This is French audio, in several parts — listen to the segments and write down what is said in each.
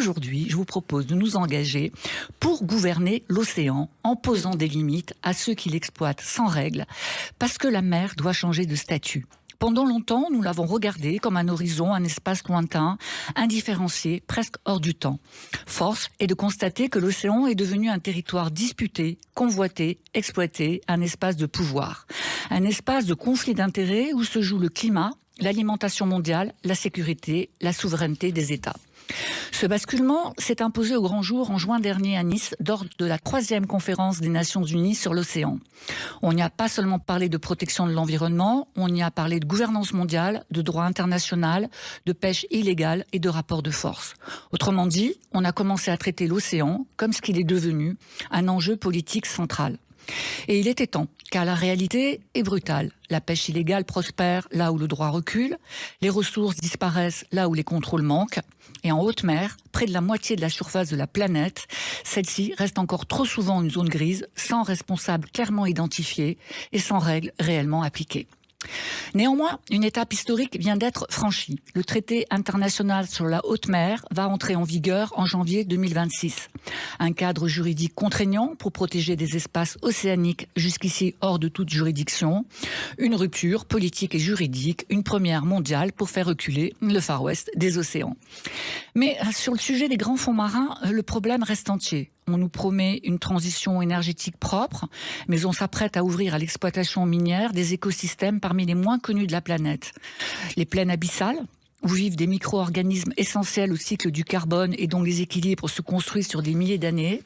aujourd'hui, je vous propose de nous engager pour gouverner l'océan en posant des limites à ceux qui l'exploitent sans règles, parce que la mer doit changer de statut. Pendant longtemps, nous l'avons regardé comme un horizon, un espace lointain, indifférencié, presque hors du temps. Force est de constater que l'océan est devenu un territoire disputé, convoité, exploité, un espace de pouvoir. Un espace de conflit d'intérêts où se joue le climat, l'alimentation mondiale, la sécurité, la souveraineté des États. Ce basculement s'est imposé au grand jour en juin dernier à Nice, lors de la 3e conférence des Nations Unies sur l'océan. On n'y a pas seulement parlé de protection de l'environnement, on y a parlé de gouvernance mondiale, de droit international, de pêche illégale et de rapports de force. Autrement dit, on a commencé à traiter l'océan comme ce qu'il est devenu, un enjeu politique central. Et il était temps, car la réalité est brutale. La pêche illégale prospère là où le droit recule, les ressources disparaissent là où les contrôles manquent, et en haute mer, près de la moitié de la surface de la planète, celle-ci reste encore trop souvent une zone grise, sans responsable clairement identifié et sans règles réellement appliquées. Néanmoins, une étape historique vient d'être franchie. Le traité international sur la haute mer va entrer en vigueur en janvier 2026. Un cadre juridique contraignant pour protéger des espaces océaniques jusqu'ici hors de toute juridiction. Une rupture politique et juridique, une première mondiale pour faire reculer le Far West des océans. Mais sur le sujet des grands fonds marins, le problème reste entier. On nous promet une transition énergétique propre, mais on s'apprête à ouvrir à l'exploitation minière des écosystèmes parmi les moins connus de la planète. Les plaines abyssales, où vivent des micro-organismes essentiels au cycle du carbone et dont les équilibres se construisent sur des milliers d'années.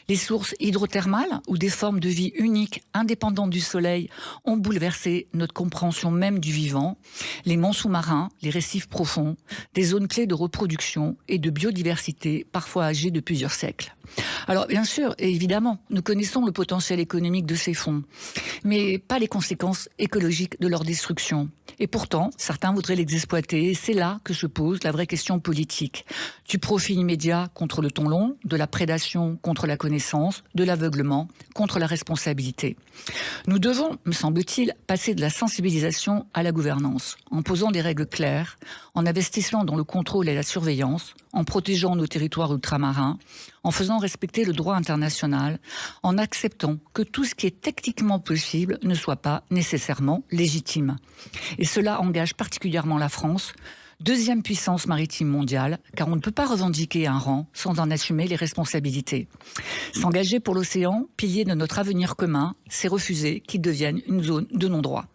Les sources hydrothermales, où des formes de vie uniques, indépendantes du soleil, ont bouleversé notre compréhension même du vivant. Les monts sous-marins, les récifs profonds, des zones clés de reproduction et de biodiversité, parfois âgées de plusieurs siècles. Alors bien sûr, et évidemment, nous connaissons le potentiel économique de ces fonds, mais pas les conséquences écologiques de leur destruction. Et pourtant, certains voudraient les exploiter, et c'est là que se pose la vraie question politique. Du profit immédiat contre le ton long, de la prédation contre la connaissance, de l'aveuglement contre la responsabilité. Nous devons, me semble-t-il, passer de la sensibilisation à la gouvernance, en posant des règles claires, en investissant dans le contrôle et la surveillance, en protégeant nos territoires ultramarins, en faisant respecter le droit international, en acceptant que tout ce qui est techniquement possible ne soit pas nécessairement légitime. Et cela engage particulièrement la France, deuxième puissance maritime mondiale, car on ne peut pas revendiquer un rang sans en assumer les responsabilités. S'engager pour l'océan, pilier de notre avenir commun, c'est refuser qu'il devienne une zone de non-droit.